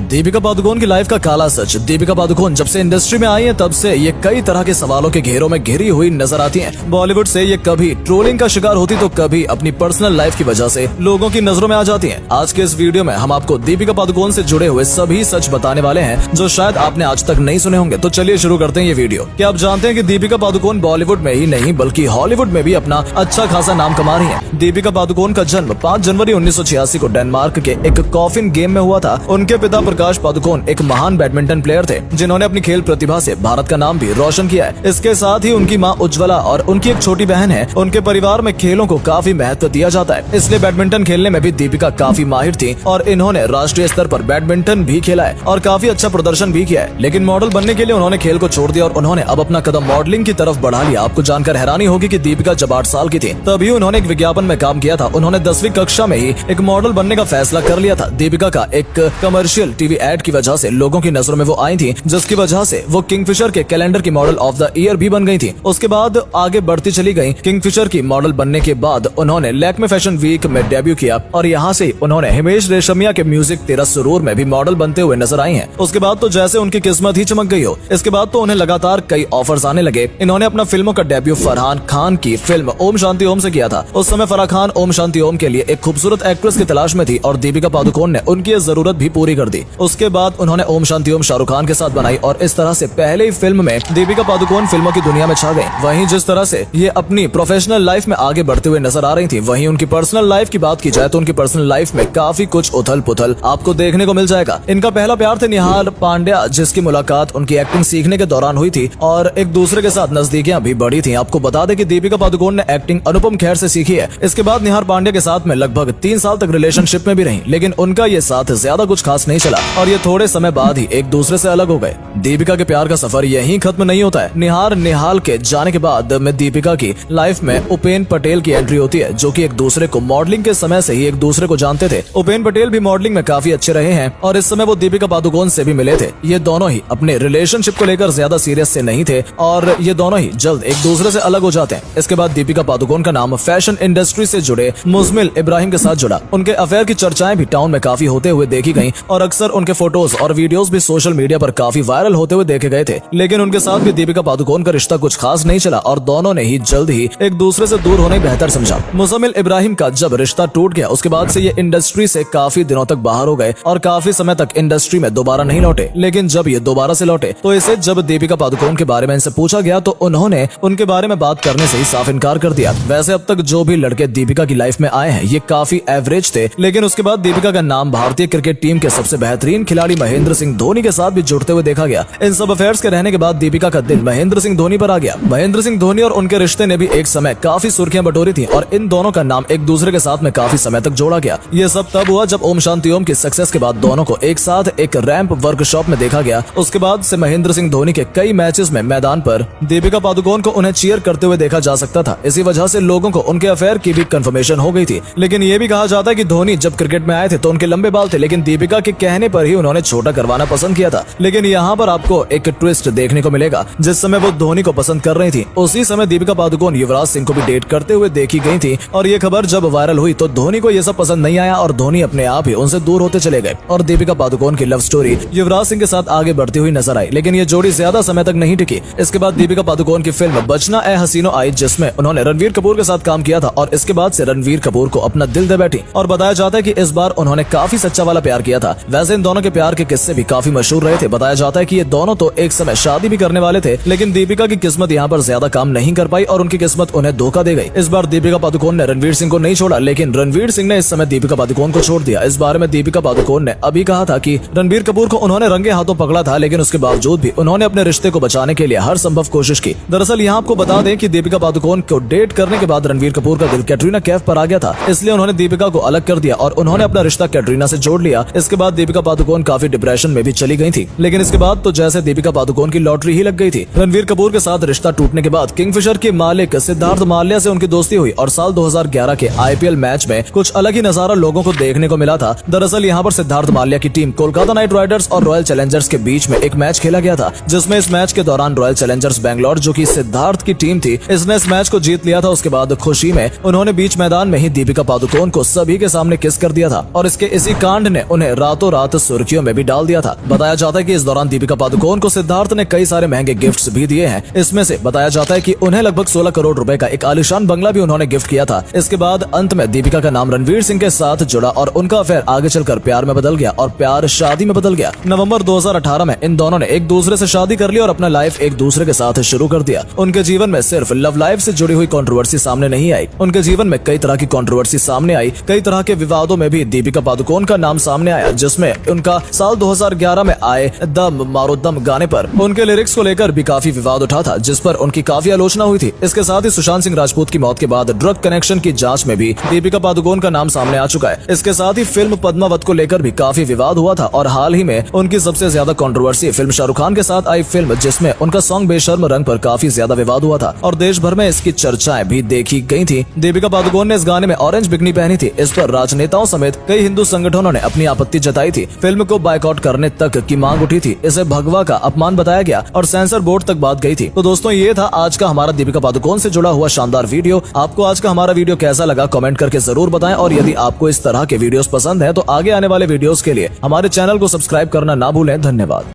दीपिका पादुकोण की लाइफ का काला सच। दीपिका पादुकोण जब से इंडस्ट्री में आई है तब से ये कई तरह के सवालों के घेरों में घिरी हुई नजर आती हैं। बॉलीवुड से ये कभी ट्रोलिंग का शिकार होती तो कभी अपनी पर्सनल लाइफ की वजह से लोगों की नजरों में आ जाती हैं। आज के इस वीडियो में हम आपको दीपिका पादुकोण से जुड़े हुए सभी सच बताने वाले हैं जो शायद आपने आज तक नहीं सुने होंगे। तो चलिए शुरू करते हैं ये वीडियो। क्या आप जानते हैं कि दीपिका पादुकोण बॉलीवुड में ही नहीं बल्कि हॉलीवुड में भी अपना अच्छा खासा नाम कमा रही है। दीपिका पादुकोण का जन्म 5 जनवरी 1986 को डेनमार्क के एक कॉफिन गेम में हुआ था। उनके पिता प्रकाश पादुकोण एक महान बैडमिंटन प्लेयर थे जिन्होंने अपनी खेल प्रतिभा से भारत का नाम भी रोशन किया है। इसके साथ ही उनकी मां उज्ज्वला और उनकी एक छोटी बहन है। उनके परिवार में खेलों को काफी महत्व दिया जाता है, इसलिए बैडमिंटन खेलने में भी दीपिका काफी माहिर थी और इन्होंने राष्ट्रीय स्तर पर बैडमिंटन भी खेला है और काफी अच्छा प्रदर्शन भी किया है। लेकिन मॉडल बनने के लिए उन्होंने खेल को छोड़ दिया और उन्होंने अब अपना कदम मॉडलिंग की तरफ बढ़ा लिया। आपको जानकर हैरानी होगी कि दीपिका जब 8 साल की थी तभी उन्होंने एक विज्ञापन में काम किया था। उन्होंने 10वीं कक्षा में ही एक मॉडल बनने का फैसला कर लिया था। दीपिका का एक कमर्शियल टीवी एड की वजह से लोगों की नजरों में वो आई थी, जिसकी वजह से वो किंगफिशर के कैलेंडर की मॉडल ऑफ द ईयर भी बन गई थी। उसके बाद आगे बढ़ती चली गई। किंगफिशर की मॉडल बनने के बाद उन्होंने लैक्मे फैशन वीक में डेब्यू किया और यहाँ से उन्होंने हिमेश रेशमिया के म्यूजिक तेरा सुरूर में भी मॉडल बनते हुए नजर आई हैं। उसके बाद तो जैसे उनकी किस्मत ही चमक गई हो। इसके बाद तो उन्हें लगातार कई ऑफर्स आने लगे। इन्होंने अपना फिल्मों का डेब्यू फरहान खान की फिल्म ओम शांति ओम से किया था। उस समय फराह खान ओम शांति ओम के लिए एक खूबसूरत एक्ट्रेस की तलाश में थी और दीपिका पादुकोण ने उनकी ये जरूरत भी पूरी कर दी। उसके बाद उन्होंने ओम शांति ओम शाहरुख खान के साथ बनाई और इस तरह से पहले ही फिल्म में दीपिका पादुकोण फिल्मों की दुनिया में छा गई। वहीं जिस तरह से ये अपनी प्रोफेशनल लाइफ में आगे बढ़ते हुए नजर आ रही थी, वहीं उनकी पर्सनल लाइफ की बात की जाए तो उनकी पर्सनल लाइफ में काफी कुछ उथल पुथल आपको देखने को मिल जाएगा। इनका पहला प्यार थे निहार पांड्या, जिसकी मुलाकात उनकी एक्टिंग सीखने के दौरान हुई थी और एक दूसरे के साथ नजदीकियां भी बढ़ी थी। आपको बता दें कि दीपिका पादुकोण ने एक्टिंग अनुपम खेर से सीखी है। इसके बाद निहार पांड्या के साथ में लगभग 3 साल तक रिलेशनशिप में भी रही, लेकिन उनका ये साथ ज्यादा कुछ खास नहीं चला और ये थोड़े समय बाद ही एक दूसरे से अलग हो गए। दीपिका के प्यार का सफर यहीं खत्म नहीं होता है। निहाल के जाने के बाद में दीपिका की लाइफ में उपेन पटेल की एंट्री होती है, जो कि एक दूसरे को मॉडलिंग के समय से ही एक दूसरे को जानते थे। उपेन पटेल भी मॉडलिंग में काफी अच्छे रहे हैं और इस समय वो दीपिका पादुकोण से भी मिले थे। ये दोनों ही अपने रिलेशनशिप को लेकर ज्यादा सीरियस से नहीं थे और ये दोनों ही जल्द एक दूसरे से अलग हो जाते हैं। इसके बाद दीपिका पादुकोण का नाम फैशन इंडस्ट्री से जुड़े मुजमिल इब्राहिम के साथ जुड़ा। उनके अफेयर की चर्चाएं भी टाउन में काफी होते हुए देखी गई और अक्सर उनके फोटोज और वीडियोस भी सोशल मीडिया पर काफी वायरल होते हुए देखे गए थे। लेकिन उनके साथ भी दीपिका पादुकोण का रिश्ता कुछ खास नहीं चला और दोनों ने ही जल्द ही एक दूसरे से दूर होने बेहतर समझा। मुजमिल इब्राहिम का जब रिश्ता टूट गया उसके बाद से ये इंडस्ट्री से काफी दिनों तक बाहर हो गए और काफी समय तक इंडस्ट्री में दोबारा नहीं लौटे। लेकिन जब ये दोबारा से लौटे तो इसे जब दीपिका पादुकोण के बारे में इनसे पूछा गया तो उन्होंने उनके बारे में बात करने से ही साफ इनकार कर दिया। वैसे अब तक जो भी लड़के दीपिका की लाइफ में आए हैं ये काफी एवरेज थे, लेकिन उसके बाद दीपिका का नाम भारतीय क्रिकेट टीम के सबसे बेहतरीन खिलाड़ी महेंद्र सिंह धोनी के साथ भी जुड़ते हुए देखा गया। इन सब अफेयर्स के रहने के बाद दीपिका का दिल महेंद्र सिंह धोनी पर आ गया। महेंद्र सिंह धोनी और उनके रिश्ते ने भी एक समय काफी सुर्खियां बटोरी थी और इन दोनों का नाम एक दूसरे के साथ में काफी समय तक जोड़ा गया। ये सब तब हुआ जब ओम शांति ओम की सक्सेस के बाद दोनों को एक साथ एक रैंप वर्कशॉप में देखा गया। उसके बाद से महेंद्र सिंह धोनी के कई मैचेस में मैदान पर दीपिका पादुकोण को उन्हें चीयर करते हुए देखा जा सकता था। इसी वजह से लोगों को उनके अफेयर की भी कंफर्मेशन हो गई थी। लेकिन ये भी कहा जाता है कि धोनी जब क्रिकेट में आए थे तो उनके लंबे बाल थे, लेकिन दीपिका के कहने पर ही उन्होंने छोटा करवाना पसंद किया था। लेकिन यहाँ पर आपको एक ट्विस्ट देखने को मिलेगा। जिस समय वो धोनी को पसंद कर रही थी उसी समय दीपिका पादुकोण युवराज सिंह को भी डेट करते हुए देखी गई थी और ये खबर जब वायरल हुई तो धोनी को ये सब पसंद नहीं आया और धोनी अपने आप ही उनसे दूर होते चले गए और दीपिका पादुकोण की लव स्टोरी युवराज सिंह के साथ आगे बढ़ती हुई नजर आई। लेकिन ये जोड़ी ज्यादा समय तक नहीं टिकी। इसके बाद दीपिका पादुकोण की फिल्म बचना ए हसीनो आई, जिसमें उन्होंने रणवीर कपूर के साथ काम किया था और इसके बाद से रणवीर कपूर को अपना दिल दे बैठी और बताया जाता है कि इस बार उन्होंने काफी सच्चा वाला प्यार किया था। वैसे इन दोनों के प्यार के किस्से भी काफी मशहूर रहे थे। बताया जाता है कि ये दोनों तो एक समय शादी भी करने वाले थे, लेकिन दीपिका की किस्मत यहाँ पर ज्यादा काम नहीं कर पाई और उनकी किस्मत उन्हें धोखा दे गई। इस बार दीपिका पादुकोण ने रणवीर सिंह को नहीं छोड़ा, लेकिन रणवीर सिंह ने इस समय दीपिका पादुकोण को छोड़ दिया। इस बारे में दीपिका पादुकोण ने अभी कहा था कि रणवीर कपूर को उन्होंने रंगे हाथों पकड़ा था, लेकिन उसके बावजूद भी उन्होंने अपने रिश्ते को बचाने के लिए हर संभव कोशिश की। दरअसल यहाँ आपको बता दें कि दीपिका पादुकोण को डेट करने के बाद रणवीर कपूर का दिल कैटरीना कैफ पर आ गया था, इसलिए उन्होंने दीपिका को अलग कर दिया और उन्होंने अपना रिश्ता कैटरीना से जोड़ लिया। इसके बाद दीपिका पादुकोण काफी डिप्रेशन में भी चली गई थी। लेकिन इसके बाद तो जैसे दीपिका पादुकोण की लॉटरी ही लग गई थी। रणवीर कपूर के साथ रिश्ता टूटने के बाद किंगफिशर के मालिक सिद्धार्थ माल्या से उनकी दोस्ती हुई और साल 2011 के IPL मैच में कुछ अलग ही नजारा लोगों को देखने को मिला था। दरअसल यहाँ पर सिद्धार्थ माल्या की टीम कोलकाता नाइट राइडर्स और रॉयल चैलेंजर्स के बीच में एक मैच खेला गया था, जिसमें इस मैच के दौरान रॉयल चैलेंजर्स बैंगलोर, जो कि सिद्धार्थ की टीम थी, इसने इस मैच को जीत लिया था। उसके बाद खुशी में उन्होंने बीच मैदान में ही दीपिका पादुकोण को सभी के सामने किस कर दिया था और इसके इसी कांड ने उन्हें रातों रात सुर्खियों में भी डाल दिया था। बताया जाता है कि इस दौरान दीपिका पादुकोण को सिद्धार्थ ने कई सारे महंगे गिफ्ट्स भी दिए हैं। इसमें से बताया जाता है कि उन्हें लगभग 16 करोड़ रुपए का एक आलीशान बंगला भी उन्होंने गिफ्ट किया था। इसके बाद अंत में दीपिका का नाम रणवीर सिंह के साथ जुड़ा और उनका अफेयर आगे चलकर प्यार में बदल गया और प्यार शादी में बदल गया। नवंबर 2018 में इन दोनों ने एक दूसरे से शादी कर ली और अपना लाइफ एक दूसरे के साथ शुरू कर दिया। उनके जीवन में सिर्फ लव लाइफ से जुड़ी हुई कंट्रोवर्सी सामने नहीं आई, उनके जीवन में कई तरह की कंट्रोवर्सी सामने आई। कई तरह के विवादों में भी दीपिका पादुकोण का नाम सामने आया, जिसमें उनका साल 2011 में आए दम मारो दम गाने पर उनके लिरिक्स को लेकर भी काफी विवाद उठा था, जिस पर उनकी काफी आलोचना हुई थी। इसके साथ ही सुशांत सिंह राजपूत की मौत के बाद ड्रग कनेक्शन की जांच में भी दीपिका पादुकोण का नाम सामने आ चुका है। इसके साथ ही फिल्म पद्मावत को लेकर भी काफी विवाद हुआ था और हाल ही में उनकी सबसे ज्यादा कंट्रोवर्सी फिल्म शाहरुख खान के साथ आई फिल्म, जिसमें उनका सॉन्ग बेशर्म रंग पर काफी ज्यादा विवाद हुआ था और देश भर में इसकी चर्चाएं भी देखी गई थी। दीपिका पादुकोण ने इस गाने में ऑरेंज बिकनी पहनी थी। इस पर राजनेताओं समेत कई हिंदू संगठनों ने अपनी आपत्ति जताई थी। फिल्म को बायकॉट करने तक की मांग उठी थी। इसे भगवा का अपमान बताया गया और सेंसर बोर्ड तक बात गई थी। तो दोस्तों, ये था आज का हमारा दीपिका पादुकोण से जुड़ा हुआ शानदार वीडियो। आपको आज का हमारा वीडियो कैसा लगा कमेंट करके जरूर बताएं और यदि आपको इस तरह के वीडियोस पसंद है तो आगे आने वाले वीडियोस के लिए हमारे चैनल को सब्सक्राइब करना ना भूलें। धन्यवाद।